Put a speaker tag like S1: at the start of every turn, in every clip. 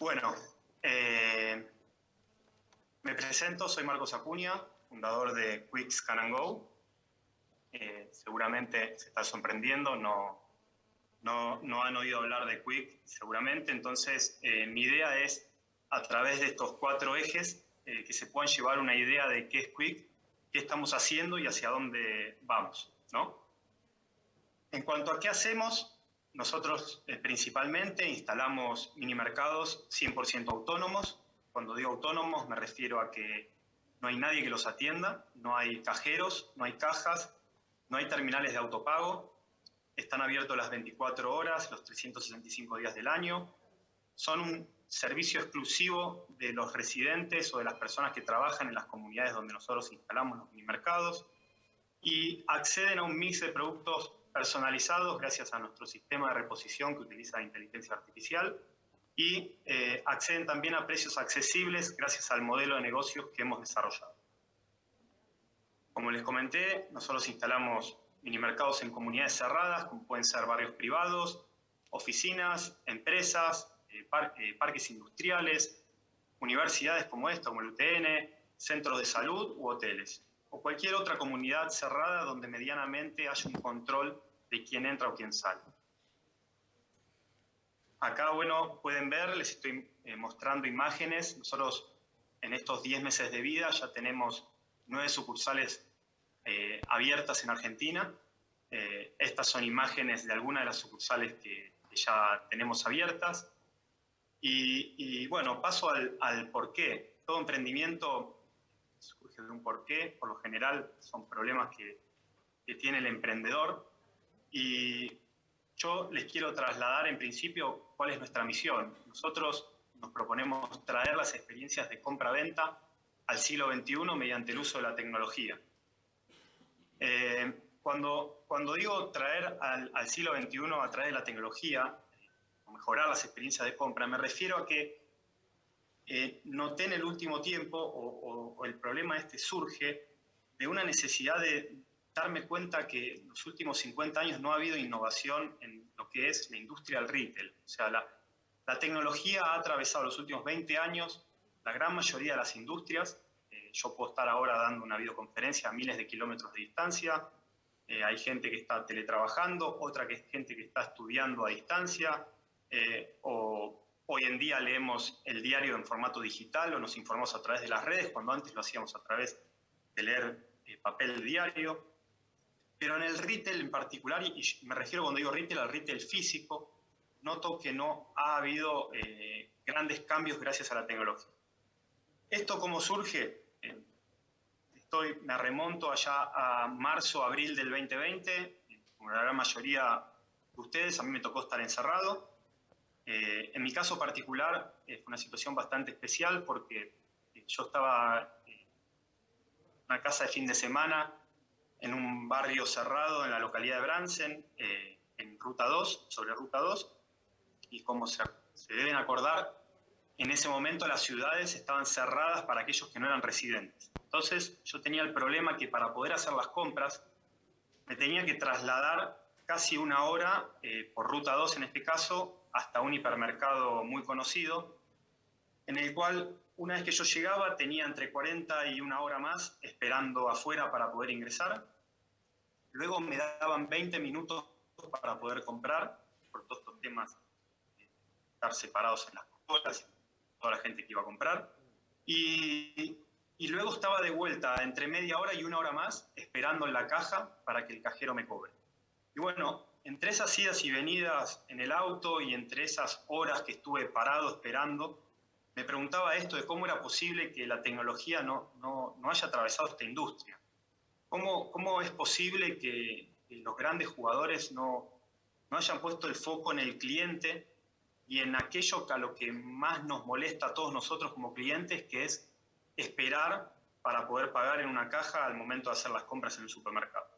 S1: Bueno, me presento, soy Marcos Acuña, fundador de Quick Scan and Go. Seguramente se está sorprendiendo, no han oído hablar de Quick seguramente, entonces mi idea es, a través de estos 4 ejes, que se puedan llevar una idea de qué es Quick, qué estamos haciendo y hacia dónde vamos, ¿no? En cuanto a qué hacemos, nosotros principalmente instalamos minimercados 100% autónomos. Cuando digo autónomos me refiero a que no hay nadie que los atienda, no hay cajeros, no hay cajas, no hay terminales de autopago, están abiertos las 24 horas, los 365 días del año. Son un servicio exclusivo de los residentes o de las personas que trabajan en las comunidades donde nosotros instalamos los minimercados y acceden a un mix de productos personalizados gracias a nuestro sistema de reposición que utiliza inteligencia artificial y acceden también a precios accesibles gracias al modelo de negocios que hemos desarrollado. Como les comenté, nosotros instalamos minimercados en comunidades cerradas, como pueden ser barrios privados, oficinas, empresas, parques industriales, universidades como esta, como el UTN, centros de salud u hoteles, o cualquier otra comunidad cerrada donde medianamente haya un control de quién entra o quién sale. Acá, bueno, pueden ver, les estoy mostrando imágenes. Nosotros en estos 10 meses de vida ya tenemos 9 sucursales abiertas en Argentina. Estas son imágenes de algunas de las sucursales que ya tenemos abiertas. Y bueno, paso al porqué. Todo emprendimiento surge de un porqué. Por lo general son problemas que tiene el emprendedor. Y yo les quiero trasladar en principio cuál es nuestra misión. Nosotros nos proponemos traer las experiencias de compra-venta al siglo XXI mediante el uso de la tecnología. Cuando digo traer al siglo XXI a través de la tecnología, o mejorar las experiencias de compra, me refiero a que noté en el último tiempo, o el problema este surge de una necesidad de darme cuenta que en los últimos 50 años no ha habido innovación en lo que es la industria del retail. O sea, la tecnología ha atravesado los últimos 20 años la gran mayoría de las industrias. Yo puedo estar ahora dando una videoconferencia a miles de kilómetros de distancia. Hay gente que está teletrabajando, otra que es gente que está estudiando a distancia. Hoy en día leemos el diario en formato digital o nos informamos a través de las redes, cuando antes lo hacíamos a través de leer papel diario. Pero en el retail en particular, y me refiero cuando digo retail al retail físico, noto que no ha habido grandes cambios gracias a la tecnología. ¿Esto cómo surge? Me remonto allá a marzo, abril del 2020, como la gran mayoría de ustedes, a mí me tocó estar encerrado. En mi caso particular fue una situación bastante especial porque yo estaba en una casa de fin de semana en un barrio cerrado en la localidad de Bransen, en Ruta 2, sobre Ruta 2, y como se deben acordar, en ese momento las ciudades estaban cerradas para aquellos que no eran residentes. Entonces yo tenía el problema que para poder hacer las compras me tenía que trasladar casi una hora, por Ruta 2 en este caso, hasta un hipermercado muy conocido, en el cual una vez que yo llegaba tenía entre 40 y una hora más esperando afuera para poder ingresar. Luego me daban 20 minutos para poder comprar, por todos estos temas, estar separados en las colas, toda la gente que iba a comprar. Y luego estaba de vuelta entre media hora y una hora más esperando en la caja para que el cajero me cobre. Y bueno, entre esas idas y venidas en el auto y entre esas horas que estuve parado esperando, me preguntaba esto de cómo era posible que la tecnología no haya atravesado esta industria. ¿Cómo es posible que los grandes jugadores no hayan puesto el foco en el cliente y en aquello que a lo que más nos molesta a todos nosotros como clientes, que es esperar para poder pagar en una caja al momento de hacer las compras en el supermercado?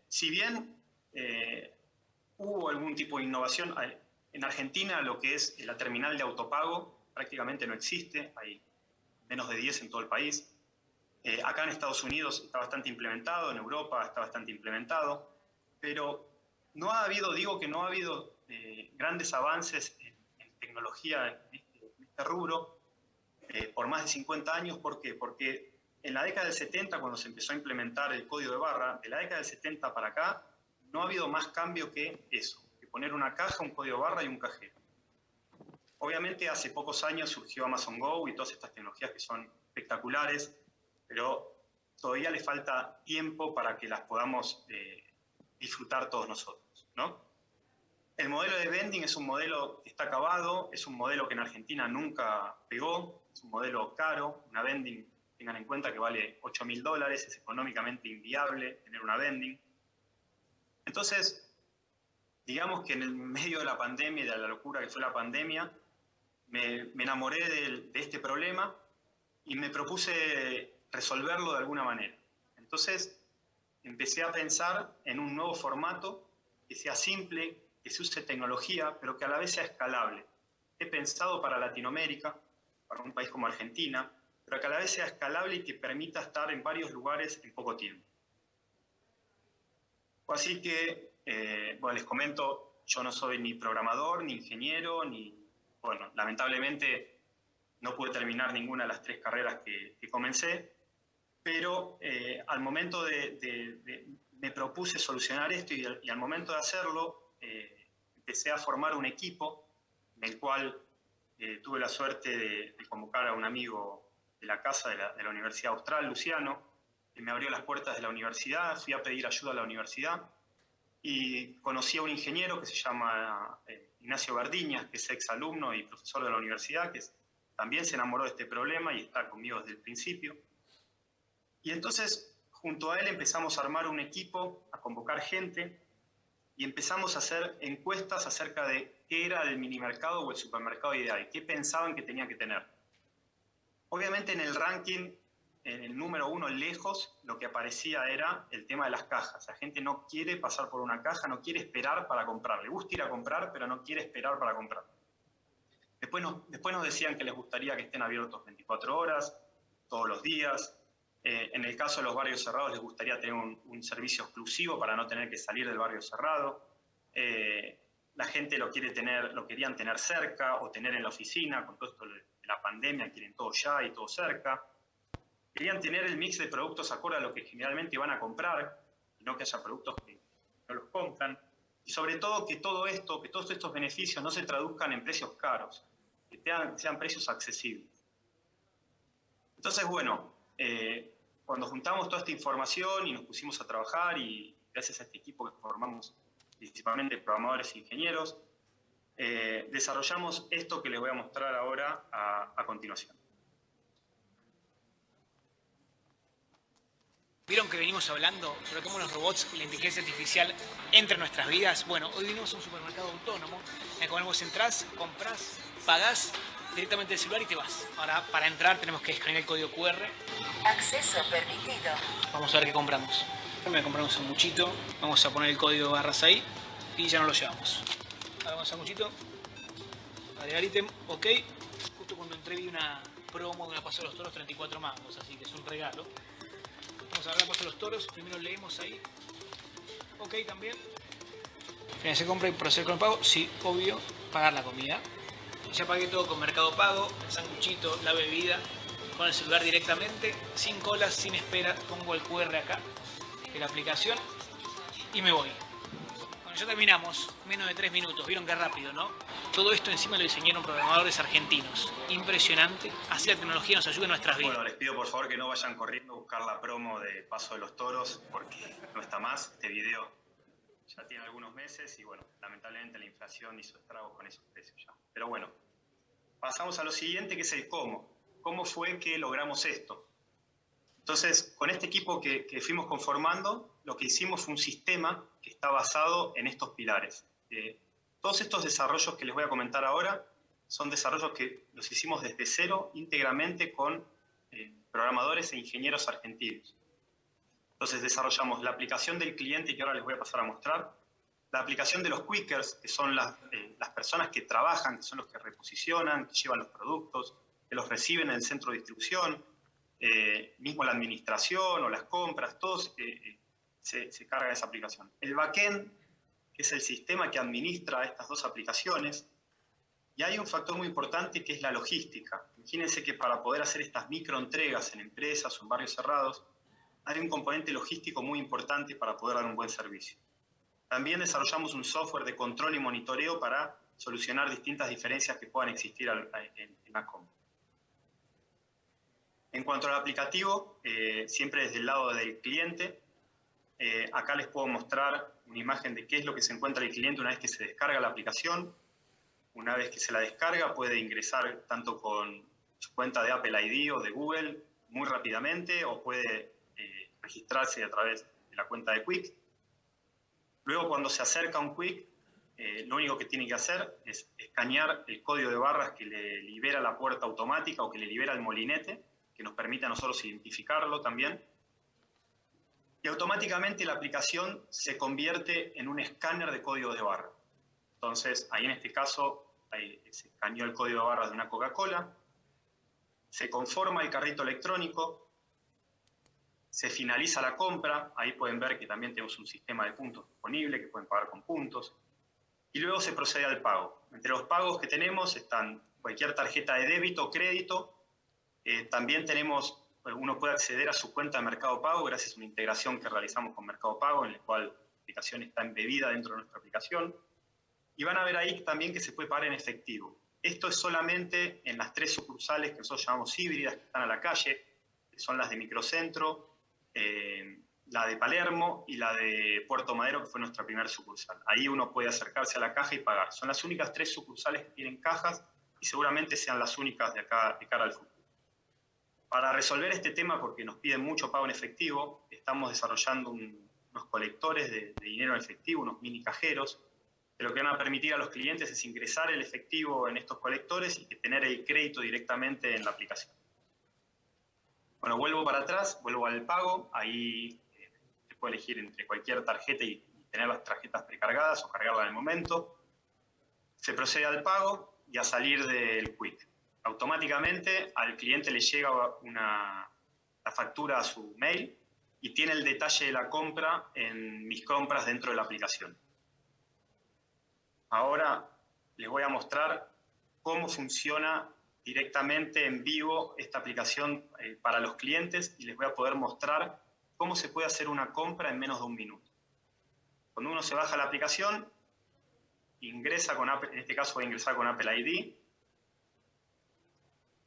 S1: Si bien hubo algún tipo de innovación, en Argentina lo que es la terminal de autopago prácticamente no existe, hay menos de 10 en todo el país. Acá en Estados Unidos está bastante implementado, en Europa está bastante implementado, pero no ha habido, digo que no ha habido grandes avances en tecnología en este rubro por más de 50 años. ¿Por qué? Porque en la década del 70, cuando se empezó a implementar el código de barra, de la década del 70 para acá, no ha habido más cambio que eso, que poner una caja, un código de barra y un cajero. Obviamente hace pocos años surgió Amazon Go y todas estas tecnologías que son espectaculares, pero todavía le falta tiempo para que las podamos disfrutar todos nosotros, ¿no? El modelo de vending es un modelo que está acabado, es un modelo que en Argentina nunca pegó, es un modelo caro. Una vending, tengan en cuenta que vale $8.000, es económicamente inviable tener una vending. Entonces, digamos que en el medio de la pandemia y de la locura que fue la pandemia, me enamoré de este problema y me propuse resolverlo de alguna manera. Entonces, empecé a pensar en un nuevo formato que sea simple, que se use tecnología, pero que a la vez sea escalable. He pensado para Latinoamérica, para un país como Argentina, pero que a la vez sea escalable y que permita estar en varios lugares en poco tiempo. Así que, bueno, les comento, yo no soy ni programador, ni ingeniero, bueno, lamentablemente no pude terminar ninguna de las 3 carreras que comencé, pero al momento me propuse solucionar esto y al momento de hacerlo, empecé a formar un equipo en el cual tuve la suerte de convocar a un amigo de la casa de la Universidad Austral, Luciano, que me abrió las puertas de la universidad. Fui a pedir ayuda a la universidad y conocí a un ingeniero que se llama Ignacio Gardiñas, que es exalumno y profesor de la universidad, que también se enamoró de este problema y está conmigo desde el principio. Y entonces, junto a él empezamos a armar un equipo, a convocar gente, y empezamos a hacer encuestas acerca de qué era el minimercado o el supermercado ideal, qué pensaban que tenía que tener. Obviamente en el ranking, en el número 1 lejos, lo que aparecía era el tema de las cajas. La gente no quiere pasar por una caja, no quiere esperar para comprar. Le gusta ir a comprar, pero no quiere esperar para comprar. Después nos decían que les gustaría que estén abiertos 24 horas, todos los días. En el caso de los barrios cerrados les gustaría tener un servicio exclusivo para no tener que salir del barrio cerrado. La gente lo querían tener cerca o tener en la oficina. Con todo esto de la pandemia quieren todo ya y todo cerca. Querían tener el mix de productos acorde a lo que generalmente van a comprar y no que haya productos que no los compran. Y sobre todo que todos estos beneficios no se traduzcan en precios caros, que sean precios accesibles. Entonces, bueno, cuando juntamos toda esta información y nos pusimos a trabajar, y gracias a este equipo que formamos principalmente programadores e ingenieros, desarrollamos esto que les voy a mostrar ahora a continuación.
S2: ¿Vieron que venimos hablando sobre cómo los robots y la inteligencia artificial entran en nuestras vidas? Bueno, hoy venimos a un supermercado autónomo en el cual vos entrás, comprás, pagás directamente del celular y te vas. Ahora, para entrar tenemos que escanear el código QR.
S3: Acceso permitido.
S2: Vamos a ver qué compramos. Voy a comprar un sanguchito, vamos a poner el código de barras ahí y ya no lo llevamos. Ahora vamos a sanguchito, agregar ítem, ok. Justo cuando entré vi una promo de una Paso de los Toros, 34 mangos, así que es un regalo. Vamos a ver la Paso de los Toros, primero leemos ahí. Ok también. Financiar compra y proceder con el pago. Sí, obvio, pagar la comida. Ya pagué todo con Mercado Pago, el sanguchito, la bebida, con el celular directamente, sin colas, sin espera. Pongo el QR acá de la aplicación y me voy. Bueno, ya terminamos, menos de 3 minutos, vieron qué rápido, ¿no? Todo esto encima lo diseñaron programadores argentinos. Impresionante, así la tecnología nos ayuda en nuestras vidas.
S1: Bueno, les pido por favor que no vayan corriendo a buscar la promo de Paso de los Toros, porque no está más. Este video ya tiene algunos meses y bueno, lamentablemente la inflación hizo estragos con esos precios ya. Pero bueno, pasamos a lo siguiente, que es el cómo. ¿Cómo fue que logramos esto? Entonces, con este equipo que fuimos conformando, lo que hicimos fue un sistema que está basado en estos pilares. Todos estos desarrollos que les voy a comentar ahora son desarrollos que los hicimos desde cero, íntegramente con programadores e ingenieros argentinos. Entonces desarrollamos la aplicación del cliente, que ahora les voy a pasar a mostrar, la aplicación de los quickers, que son las personas que trabajan, que son los que reposicionan, que llevan los productos, que los reciben en el centro de distribución, mismo la administración o las compras, todos se carga de esa aplicación. El backend, que es el sistema que administra estas dos aplicaciones, Y hay un factor muy importante que es la logística. Imagínense que para poder hacer estas microentregas en empresas o en barrios cerrados, hay un componente logístico muy importante para poder dar un buen servicio. También desarrollamos un software de control y monitoreo para solucionar distintas diferencias que puedan existir en la compra. En cuanto al aplicativo, siempre desde el lado del cliente, acá les puedo mostrar una imagen de qué es lo que se encuentra el cliente una vez que se descarga la aplicación. Una vez que se la descarga, puede ingresar tanto con su cuenta de Apple ID o de Google muy rápidamente, o puede registrarse a través de la cuenta de Quick. Luego, cuando se acerca a un Quick, lo único que tiene que hacer es escanear el código de barras que le libera la puerta automática o que le libera el molinete, que nos permite a nosotros identificarlo también. Y automáticamente la aplicación se convierte en un escáner de código de barra. Entonces, ahí en este caso, se escaneó el código de barras de una Coca-Cola, se conforma el carrito electrónico, se finaliza la compra, ahí pueden ver que también tenemos un sistema de puntos disponible, que pueden pagar con puntos, y luego se procede al pago. Entre los pagos que tenemos están cualquier tarjeta de débito o crédito, también tenemos, uno puede acceder a su cuenta de Mercado Pago gracias a una integración que realizamos con Mercado Pago, en la cual la aplicación está embebida dentro de nuestra aplicación. Y van a ver ahí también que se puede pagar en efectivo. Esto es solamente en las 3 sucursales que nosotros llamamos híbridas, que están a la calle, que son las de Microcentro, la de Palermo y la de Puerto Madero, que fue nuestra primera sucursal. Ahí uno puede acercarse a la caja y pagar. Son las únicas 3 sucursales que tienen cajas y seguramente sean las únicas de acá de cara al futuro. Para resolver este tema, porque nos piden mucho pago en efectivo, estamos desarrollando unos colectores de dinero en efectivo, unos mini cajeros, que lo que van a permitir a los clientes es ingresar el efectivo en estos colectores y tener el crédito directamente en la aplicación. Bueno, vuelvo para atrás, vuelvo al pago. Ahí se puede elegir entre cualquier tarjeta y tener las tarjetas precargadas o cargarla en el momento. Se procede al pago y a salir del Quick. Automáticamente al cliente le llega la factura a su mail y tiene el detalle de la compra en mis compras dentro de la aplicación. Ahora les voy a mostrar cómo funciona directamente en vivo esta aplicación para los clientes y les voy a poder mostrar cómo se puede hacer una compra en menos de 1 minuto. Cuando uno se baja la aplicación, ingresa con Apple, en este caso voy a ingresar con Apple ID.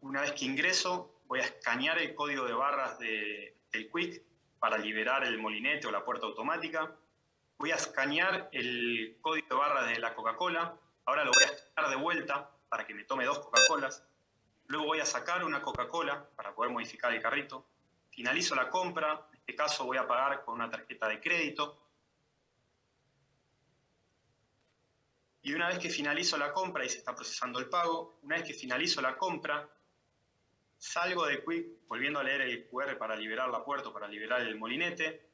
S1: Una vez que ingreso, voy a escanear el código de barras del Quick para liberar el molinete o la puerta automática. Voy a escanear el código de barras de la Coca-Cola. Ahora lo voy a escanear de vuelta para que me tome 2 Coca-Colas. Luego voy a sacar una Coca-Cola para poder modificar el carrito. Finalizo la compra. En este caso voy a pagar con una tarjeta de crédito. Y una vez que finalizo la compra, y se está procesando el pago, una vez que finalizo la compra, salgo de Quick, volviendo a leer el QR para liberar la puerta, para liberar el molinete,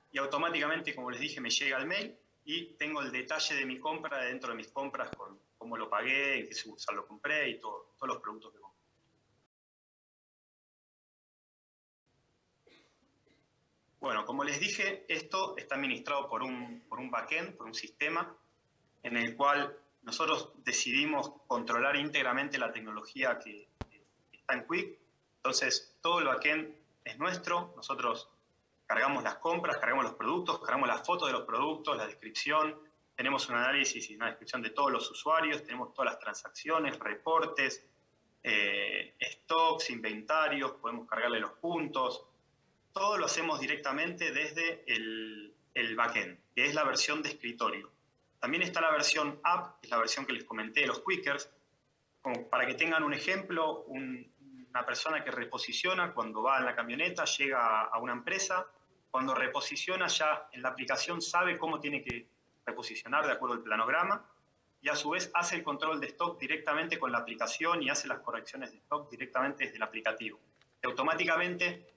S1: y automáticamente, como les dije, me llega el mail y tengo el detalle de mi compra dentro de mis compras, con cómo lo pagué, en qué sucursal lo compré y todos los productos que compré. Bueno, como les dije, esto está administrado por un backend, por un sistema, en el cual nosotros decidimos controlar íntegramente la tecnología que está en Quick. Entonces, todo el backend es nuestro. Nosotros cargamos las compras, cargamos los productos, cargamos las fotos de los productos, la descripción. Tenemos un análisis y una descripción de todos los usuarios. Tenemos todas las transacciones, reportes, stocks, inventarios. Podemos cargarle los puntos. Todo lo hacemos directamente desde el backend, que es la versión de escritorio. También está la versión app, que es la versión que les comenté de los Quickers. Como para que tengan un ejemplo, una persona que reposiciona cuando va en la camioneta, llega a una empresa, cuando reposiciona ya en la aplicación sabe cómo tiene que reposicionar de acuerdo al planograma y a su vez hace el control de stock directamente con la aplicación y hace las correcciones de stock directamente desde el aplicativo. Y automáticamente,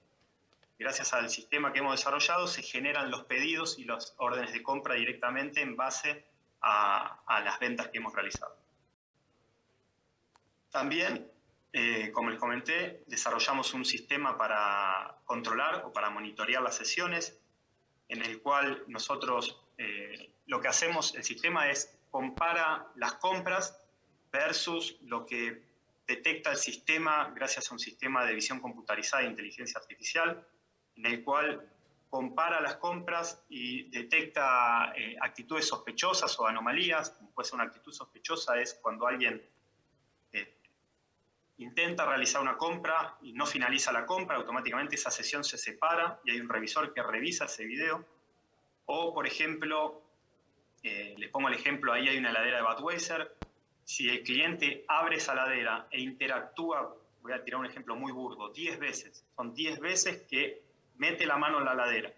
S1: gracias al sistema que hemos desarrollado, se generan los pedidos y las órdenes de compra directamente en base a las ventas que hemos realizado. También, como les comenté, desarrollamos un sistema para controlar o para monitorear las sesiones, en el cual nosotros lo que hacemos, el sistema es compara las compras versus lo que detecta el sistema gracias a un sistema de visión computarizada e inteligencia artificial, en el cual compara las compras y detecta actitudes sospechosas o anomalías. Como puede ser una actitud sospechosa es cuando alguien intenta realizar una compra y no finaliza la compra, automáticamente esa sesión se separa y hay un revisor que revisa ese video. O, por ejemplo, les pongo el ejemplo, ahí hay una heladera de Budweiser. Si el cliente abre esa heladera e interactúa, voy a tirar un ejemplo muy burdo, 10 veces. Son 10 veces que mete la mano en la heladera,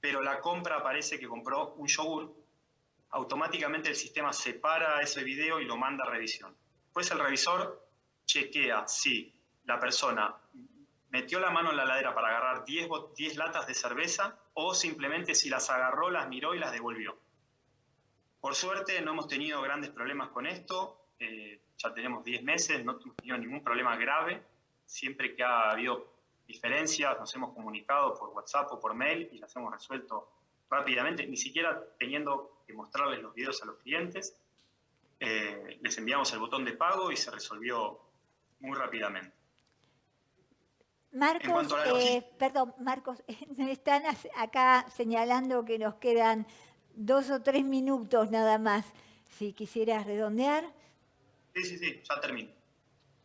S1: pero la compra aparece que compró un yogur, automáticamente el sistema separa ese video y lo manda a revisión. Después el revisor chequea si la persona metió la mano en la heladera para agarrar 10 latas de cerveza o simplemente si las agarró, las miró y las devolvió. Por suerte no hemos tenido grandes problemas con esto, ya tenemos 10 meses, no hemos tenido ningún problema grave. Siempre que ha habido diferencias nos hemos comunicado por WhatsApp o por mail y las hemos resuelto rápidamente, ni siquiera teniendo que mostrarles los videos a los clientes. Les enviamos el botón de pago y se resolvió muy rápidamente.
S4: Marcos,
S1: En cuanto a la
S4: perdón, Marcos, me están acá señalando que nos quedan 2 o 3 minutos nada más. Si quisieras redondear.
S1: Sí, ya termino.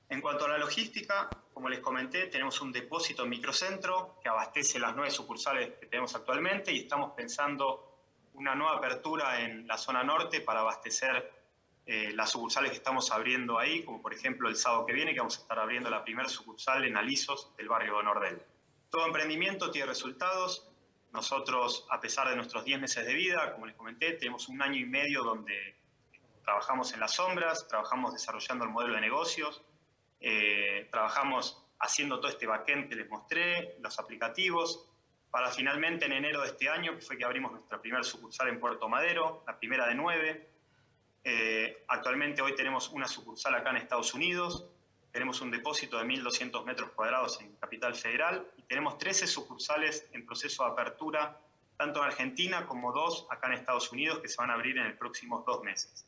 S1: En cuanto a la logística, como les comenté, tenemos un depósito en microcentro que abastece las 9 sucursales que tenemos actualmente y estamos pensando una nueva apertura en la zona norte para abastecer las sucursales que estamos abriendo ahí, como por ejemplo el sábado que viene, que vamos a estar abriendo la primera sucursal en Alisos del barrio Nordel. Todo emprendimiento tiene resultados. Nosotros, a pesar de nuestros 10 meses de vida, como les comenté, tenemos 1 año y medio donde trabajamos en las sombras, trabajamos desarrollando el modelo de negocios, trabajamos haciendo todo este backend que les mostré, los aplicativos, para finalmente en enero de este año, que fue que abrimos nuestra primera sucursal en Puerto Madero, la primera de 9. Actualmente hoy tenemos una sucursal acá en Estados Unidos, tenemos un depósito de 1.200 metros cuadrados en Capital Federal y tenemos 13 sucursales en proceso de apertura, tanto en Argentina como 2 acá en Estados Unidos que se van a abrir en los próximos 2 meses.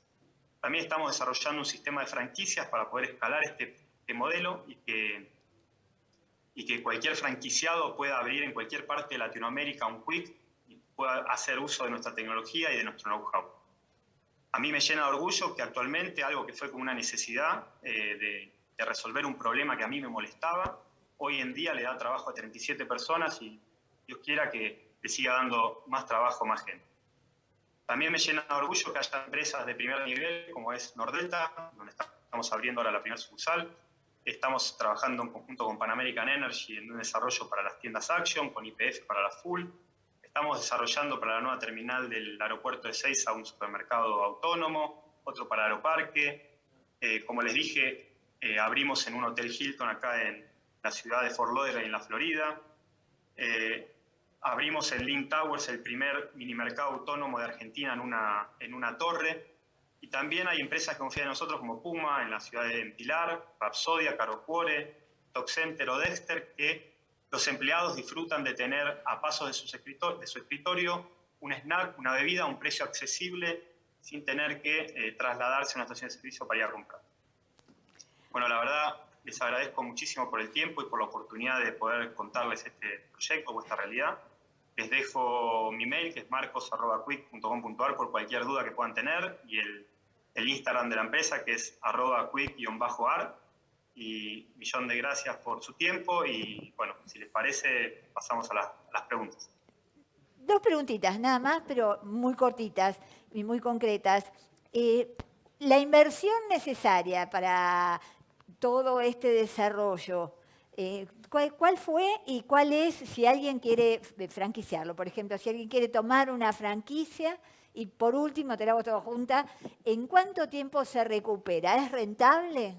S1: También estamos desarrollando un sistema de franquicias para poder escalar este modelo y que cualquier franquiciado pueda abrir en cualquier parte de Latinoamérica un Quick y pueda hacer uso de nuestra tecnología y de nuestro know-how. A mí me llena de orgullo que actualmente algo que fue como una necesidad de resolver un problema que a mí me molestaba, hoy en día le da trabajo a 37 personas y Dios quiera que le siga dando más trabajo a más gente. También me llena de orgullo que haya empresas de primer nivel como es Nordelta, donde estamos abriendo ahora la primera sucursal. Estamos trabajando en conjunto con Pan American Energy en un desarrollo para las tiendas Action, con YPF para la Full. Estamos desarrollando para la nueva terminal del aeropuerto de Ezeiza un supermercado autónomo, otro para Aeroparque. Como les dije, abrimos en un hotel Hilton acá en la ciudad de Fort Lauderdale, en la Florida. Abrimos en Link Towers el primer minimercado autónomo de Argentina en una torre. Y también hay empresas que confían en nosotros como Puma en la ciudad de Pilar, Rapsodia, Carocuore, Talk Center o Dexter, que los empleados disfrutan de tener a pasos de su escritorio un snack, una bebida a un precio accesible sin tener que trasladarse a una estación de servicio para ir a comprar. Bueno, la verdad les agradezco muchísimo por el tiempo y por la oportunidad de poder contarles este proyecto o esta realidad. Les dejo mi mail, que es marcos@quick.com.ar, por cualquier duda que puedan tener, y el Instagram de la empresa, que es @quick_ar. Y millón de gracias por su tiempo y, bueno, si les parece, pasamos a las preguntas.
S4: 2 preguntitas nada más, pero muy cortitas y muy concretas. La inversión necesaria para todo este desarrollo, ¿cuál fue y cuál es si alguien quiere franquiciarlo? Por ejemplo, si alguien quiere tomar una franquicia y por último, te la hago todo junta, ¿en cuánto tiempo se recupera? ¿Es rentable?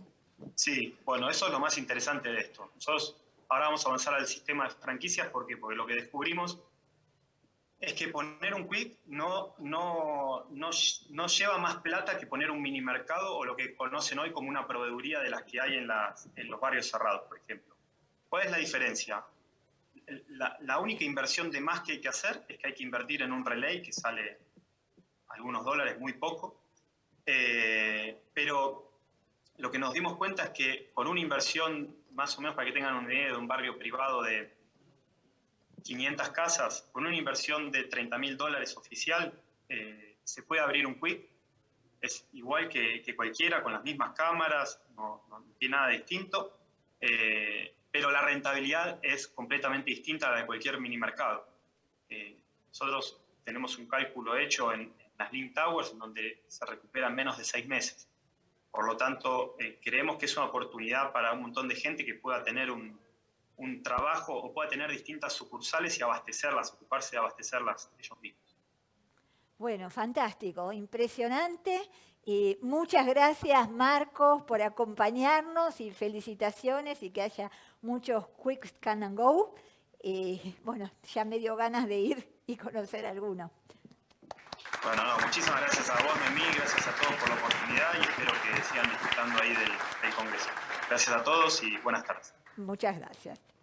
S1: Sí, bueno, eso es lo más interesante de esto. Nosotros ahora vamos a avanzar al sistema de franquicias. ¿Por qué? Porque lo que descubrimos es que poner un Quick no lleva más plata que poner un mini mercado o lo que conocen hoy como una proveeduría de las que hay en los barrios cerrados, por ejemplo. ¿Cuál es la diferencia? La única inversión de más que hay que hacer es que hay que invertir en un relay que sale algunos dólares, muy poco, pero lo que nos dimos cuenta es que con una inversión, más o menos para que tengan una idea, de un barrio privado de 500 casas, con una inversión de $30.000 oficial, se puede abrir un Quick. Es igual que cualquiera, con las mismas cámaras, no tiene nada distinto, pero la rentabilidad es completamente distinta a la de cualquier mini mercado. Nosotros tenemos un cálculo hecho en las Link Towers, donde se recuperan menos de 6 meses. Por lo tanto, creemos que es una oportunidad para un montón de gente que pueda tener un trabajo o pueda tener distintas sucursales y abastecerlas, ocuparse de abastecerlas ellos mismos.
S4: Bueno, fantástico, impresionante. Y muchas gracias, Marcos, por acompañarnos y felicitaciones y que haya muchos Quick Scan and Go. Bueno, ya me dio ganas de ir y conocer alguno.
S1: Bueno, muchísimas gracias a vos, Memí, gracias a todos por la oportunidad y espero que sigan disfrutando ahí del Congreso. Gracias a todos y buenas tardes.
S4: Muchas gracias.